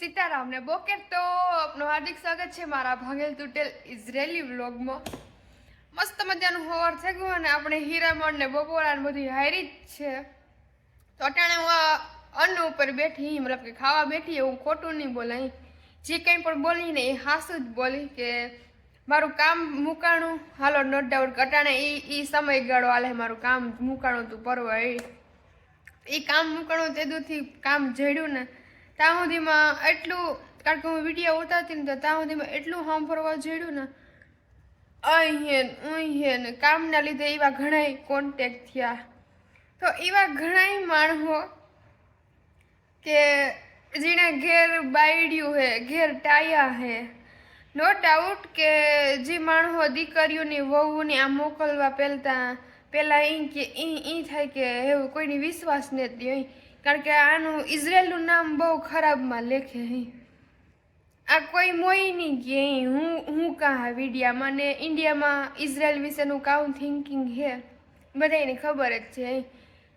सीताराम ने बोकेर तो अपनो हार्दिक स्वागत है मारा भांगेल तूटेल इजरायली व्लॉग में। मस्त मजानु होवर थे गयो ने આપણે હીરામણ ને બપોરા ને બધી હારી જ છે। તો અટાણે હું અન્ન ઉપર બેઠી, મતલબ કે ખાવા બેઠી, હું ખોટું નહીં બોલાય, જે કંઈ પણ બોલી ને એ હાસું જ બોલી કે મારું કામ મુકાણું હાલો નો ડાઉટ અટાણે ઈ સમયગાળો હાલે મારું કામ મુકાણું તું પરવા એ કામ મુકાણું તે દૂરથી કામ જડ્યું ને ત્યાં સુધીમાં એટલું, કારણ કે હું વિડીયો ઉતારતી ને તો ત્યાં સુધીમાં એટલું સાંભળવા જોડ્યું ને અહીં ને કામના લીધે એવા ઘણા કોન્ટેક્ટ થયા। તો એવા ઘણા માણસો કે જેને ઘેર બાયડ્યું હે, ઘેર ટાયા હે, નો ડાઉટ કે જે માણસો દીકરીઓની વહુની આ મોકલવા પહેલાં એ કે એ થાય કે એવું કોઈની વિશ્વાસ નથી અહીં, કારણ કે આનું ઇઝરાયલનું નામ બહુ ખરાબમાં લેખે અહીં। આ કોઈ મોઈ નહીં કે હું કાં વિડીયામાં ને ઇન્ડિયામાં ઇઝરાયલ વિશેનું કાઉન થિંકિંગ છે બધાને ખબર જ છે અહીં,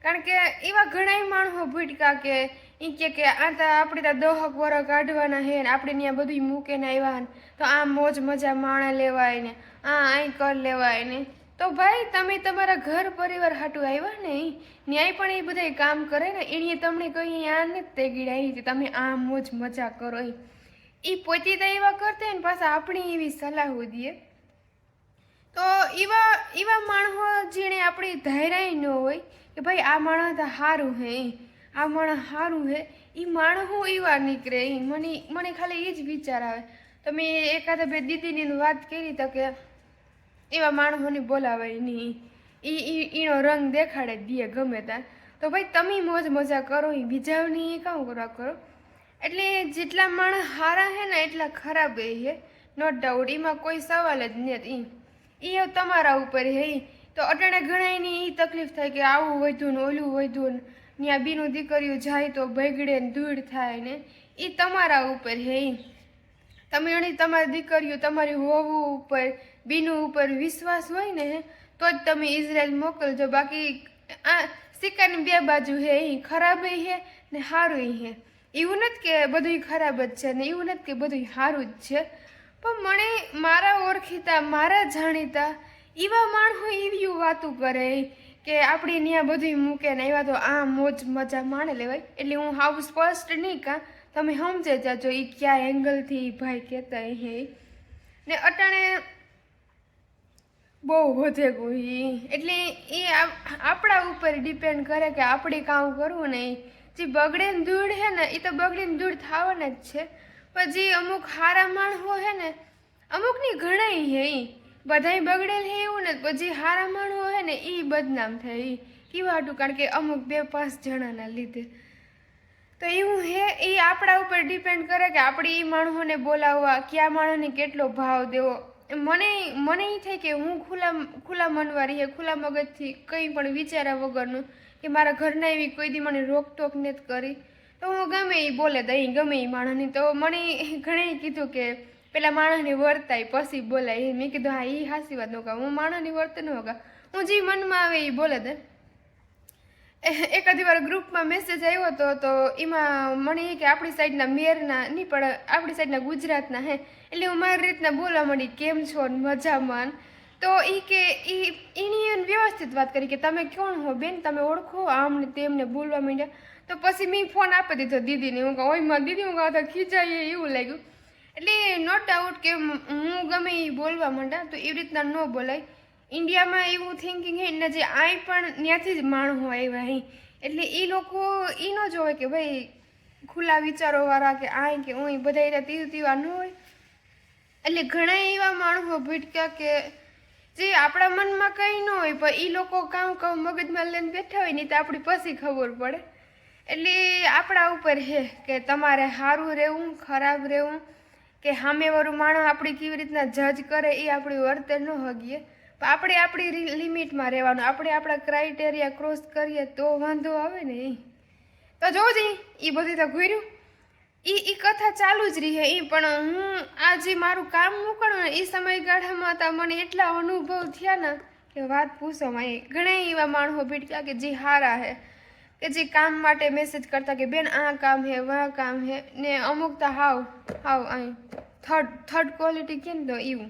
કારણ કે એવા ઘણા માણસો ભૂટકા કે એ કે આ તો આપણે ત્યાં દહક વરસ કાઢવાના છે ને આપણે ત્યાં બધું મૂકીને આવ્યા ને તો આ મોજ મજા માણા લેવાય ને અહીં કર લેવાય ને। તો ભાઈ તમે તમારા ઘર પરિવાર હાટું આવ્યા ને ન્યાય પણ એ બધા કામ કરે ને એને તમને કહી આ નથી તે ગીડા તમે આ મોજ મજા કરો એ પોતે તો એવા કરતા ને પાછા આપણી એવી સલાહો દઈએ। તો એવા માણસો જેણે આપણી ધાર્યા ન હોય કે ભાઈ આ માણસ તો સારું હે, આ માણસ સારું હે, એ માણસો એવા નીકળે મને ખાલી એ જ વિચાર આવે। તમે એકાદા બે દીદીની વાત કરી તો કે એવા માણસોને બોલાવાય નહીં, એનો રંગ દેખાડે દે ગમે ત્યાં, તો ભાઈ તમે મોજ મજા કરો બીજાઓની એ કામ કરવા કરો। એટલે જેટલા માણસ સારા છે ને એટલા ખરાબ એ છે, નો ડાઉટ, એમાં કોઈ સવાલ જ નથી, એ તમારા ઉપર હે। તો અટાણે ઘણાની એ તકલીફ થાય કે આવું વધ્યું ને ઓલું વધ્યું ને ત્યાં બીનું દીકરીઓ જાય તો બગડે ને ધૂળ થાય ને એ તમારા ઉપર હે। તમે તમારી દીકરીઓ તમારી વહુ ઉપર બીનું ઉપર વિશ્વાસ હોય ને તો જ તમે ઇઝરાયલ મોકલજો, બાકી આ સિક્કાની બે બાજુ હે, ખરાબ હે ને સારું હે। એવું નથી કે બધું ખરાબ જ છે ને એવું નથી કે બધું સારું જ છે, પણ મને મારા ઓળખીતા મારા જાણીતા એવા માણસો એવી વાતું કરે કે આપણે ત્યાં બધું મૂકે ને એવા તો આ મોજ મજા માણે લેવાય। એટલે હું હાવ સ્પષ્ટ નહીં કાં તમે સમજે જાજો એ ક્યાં એંગલથી ભાઈ કહેતા હે ને અટાણે બહુ વધે ગયું એટલે એ આપણા ઉપર ડિપેન્ડ કરે કે આપણે કામ કરવું ને જે બગડે ને ધૂળ હે ને એ તો બગડીને ધૂળ થવાના જ છે, પણ જે અમુક સારા માણસો હે ને અમુકની ઘણા હે બધાય બગડેલ હે એવું ને, પછી સારા માણસો હે ને એ બદનામ થાય કેવા હાટું, કારણ કે અમુક 2-5 જણાના લીધે। તો એવું હે એ આપણા ઉપર ડિપેન્ડ કરે કે આપણે એ માણસોને બોલાવવા, કયા માણસને કેટલો ભાવ દેવો। મને એ થાય કે હું ખુલ્લા મનવાળી હે, ખુલ્લા મગજથી કંઈ પણ વિચાર્યા વગરનું કે મારા ઘરના એવી કોઈ દી મને રોકટોક નથી કરી તો હું ગમે એ બોલે દઈ ગમે એ માણસની। તો મને ઘણે કીધું કે પેલા માણસને વર્તાય પછી બોલાય, મેં કીધું હા એ હાસી વાત ન કહા, હું માણસની વર્ત ન હોગા, હું જે મનમાં આવે એ બોલે દે। એકાદી વાર ગ્રુપમાં મેસેજ આવ્યો હતો તો એમાં મને એ કે આપણી સાઈડના મેરના નહીં પણ આપણી સાઈડના ગુજરાતના હે, એટલે હું મારી રીતના બોલવા માંડી કેમ છો મજામાં, તો એ કે એની વ્યવસ્થિત વાત કરી કે તમે કોણ હો બેન, તમે ઓળખો આમ ને તેમને બોલવા માંડ્યા। તો પછી મેં ફોન આપી દીધો દીદીને, હું કહું ઓય માં દીદી હું કહું તો ખીચાઈએ એવું લાગ્યું। એટલે નો ડાઉટ કે હું ગમે એ બોલવા માંડ્યા તો એવી રીતના ન બોલાય। ઇન્ડિયામાં એવું થિંકિંગ હે ને જે આઈ પણ ત્યાંથી જ માણસો આવ્યા હે, એટલે એ લોકો એ ન જોવે કે ભાઈ ખુલ્લા વિચારોવાળા કે આઈ કે ઓય બધા તીવા ન હોય। એટલે ઘણા એવા માણસો ભટક્યા કે જે આપણા મનમાં કંઈ ન હોય પણ એ લોકો કામ મગજમાં લઈને બેઠા હોય ને તો આપણી પછી ખબર પડે। એટલે આપણા ઉપર હે કે તમારે સારું રહેવું ખરાબ રહેવું, કે સામેવાળું માણસ આપણી કેવી રીતના જજ કરે એ આપણી વર્તન ન હગીએ, પણ આપણે આપણી લિમિટમાં રહેવાનું, આપણે આપણા ક્રાઇટેરિયા ક્રોસ કરીએ તો વાંધો આવે ને। તો જોજે એ બધી તો ઘૂર્યું એ કથા ચાલુ જ રહી એ, પણ હું આ જે મારું કામ મૂકણું ને એ સમયગાળામાં હતા મને એટલા અનુભવ થયા ને કે વાત પૂછોમાં। ઘણા એવા માણસો ભીટક્યા કે જે હારા હે, કે જે કામ માટે મેસેજ કરતા કે બેન આ કામ હે વાહ કામ હે ને અમુક તો હાવ અહીં થર્ડ ક્વોલિટી કે ને તો એવું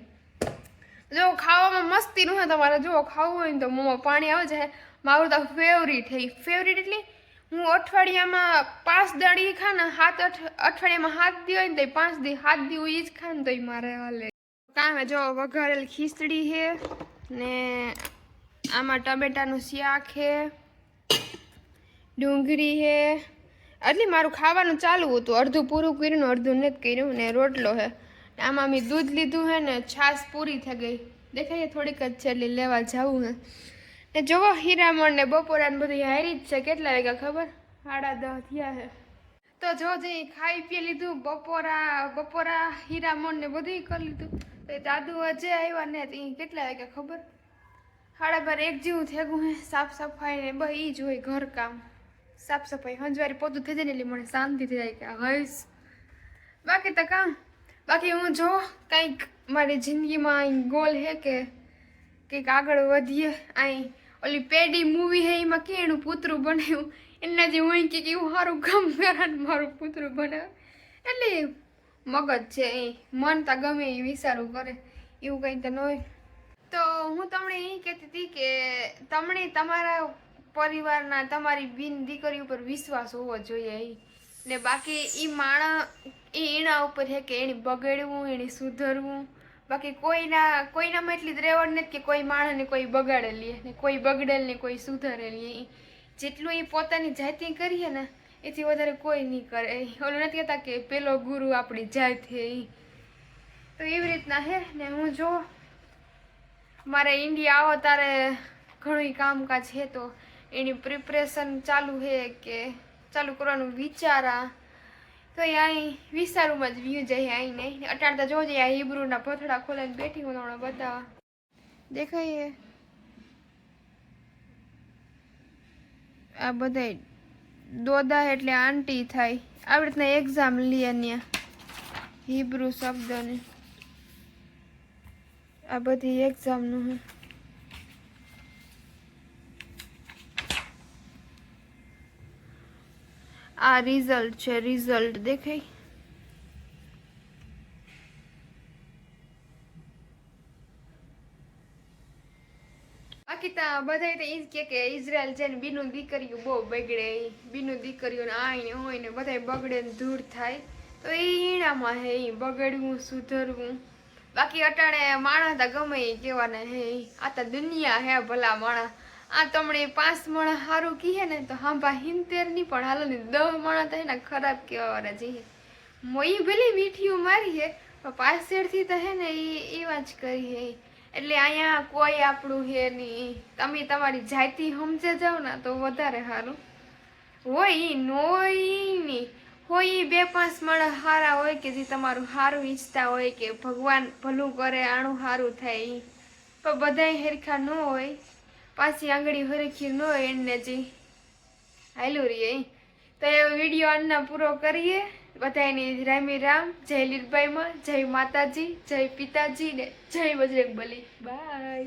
જો ખાવામાં મસ્તીનું હે તમારે જો ખાવું હોય ને તો મોંમાં પાણી આવે છે મારું તો ફેવરિટ એટલે હું અઠવાડિયામાં 5 દાડી ખા ને અઠવાડિયામાં 7 દી હોય ને તો 5 દી 7 દી હું એ જ ખા ને તો મારે હાલે કામ હે જો વઘારેલ ખીચડી હે ને આમાં ટમેટાનું શાક હે ડુંગળી હે એટલે મારું ખાવાનું ચાલુ હતું અડધું પૂરું કર્યું ને અડધું નથી કર્યું ને રોટલો હે આમાં મેં દૂધ લીધું હે ને છાશ પૂરી થઈ ગઈ દેખાય થોડીક જ છે એટલે લેવા જવું હે ને જોવો હીરામણ ને બપોરા ને બધી હારી જ છે કેટલા વાગ્યા ખબર 10:30 થયા હે તો જો જઈ ખાઈ પી લીધું બપોરા હીરામણ ને બધું કરી લીધું તો દાદુ અજય આવ્યા ને કેટલા વાગ્યા ખબર 12:30 1 જેવું થેગું હે સાફ સફાઈ ને બસ ઈ જ હોય ઘર કામ સાફ સફાઈ હંજવારી પોતું થઈ જાય ને એટલે મને શાંતિ થઈ જાય કે હઈશ બાકી તો કામ બાકી હું જો કંઈક મારી જિંદગીમાં ગોલ હે કે કંઈક આગળ વધીએ અહીં ઓલી પેડી મૂવી હે એમાં કે એનું પુતરું બનાવ્યું એના જે હું કે એવું સારું કામ કરે મારું પુતરું બનાવે એટલે મગજ છે એ મન તો ગમે એ વિચારું કરે એવું કંઈ તો ન હોય તો હું તમને એ કહેતી હતી કે તમને તમારા પરિવારના તમારી બિન દીકરી ઉપર વિશ્વાસ હોવો જોઈએ ને બાકી એ માણસ એના ઉપર છે કે એને બગાડવું એને સુધરવું બાકી કોઈનામાં એટલી જ રેવડ નથી કે કોઈ માણસને કોઈ બગાડે લે ને કોઈ બગડેલ ને કોઈ સુધરે લે જેટલું એ પોતાની જાતિ કરીએ ને એથી વધારે કોઈ નહીં કરે ઓલું નથી કહેતા કે પેલો ગુરુ આપણી જાત છે તો એવી રીતના હે ને હું જો મારે ઇન્ડિયા આવો ત્યારે ઘણું કામકાજ છે તો એની પ્રિપરેશન ચાલુ છે કે ચાલુ કરવાનું વિચારા તો અહીં વિસ્તારમાં જ વ્યૂ જાય અહીં નહીં અટાણ તો જોજે આ હિબ્રુના પથડા ખોલાઈને બેઠી હું તમને બતાવવા દેખાય આ બધા દોદા એટલે આંટી થાય આવી રીતના એક્ઝામ લે ત્યાં હિબ્રુ શબ્દની આ બધી એક્ઝામનું હે આ રિઝલ્ટ છે રિઝલ્ટ દેખાય બાકી તો બધા તો ઈ જ કે ઇઝરાયલ છે ને બીનું દીકરીઓ બહુ બગડે બીનું દીકરીઓને આઈને હોય ને બધા બગડે ને દૂર થાય તો એ ઈણામાં હે એ બગડવું સુધરવું બાકી અટાણે માણસ તો ગમે એ કહેવાના હે આ તો દુનિયા હે ભલા માણસ આ તમને 5 માણસ સારું કીએ ને તો હાંભા 70 ની પણ હાલો ને 10 માણસ તો ને ખરાબ કહેવાવાળા જઈએ મોઈ ભલી મીઠીયું મારી હે પણ પાછળથી તો હે ને એવા જ કરી હે એટલે અહીંયા કોઈ આપણું હે નહીં તમે તમારી જાતિ સમજે જાવ ને તો વધારે સારું હોય નો નહીં હોય 2-5 માણસ સારા હોય કે જે તમારું સારું ઈચ્છતા હોય કે ભગવાન ભલું કરે આણું સારું થાય પણ બધાય હરખા ન હોય પાછી આંગળી હરખી ન હોય એને જે હાલું રહીએ તો એ વિડીયો આજના પૂરો કરીએ બધાની રામી રામ જય લીલભાઈમાં જય માતાજી જય પિતાજી ને જય બજરંગબલી બાય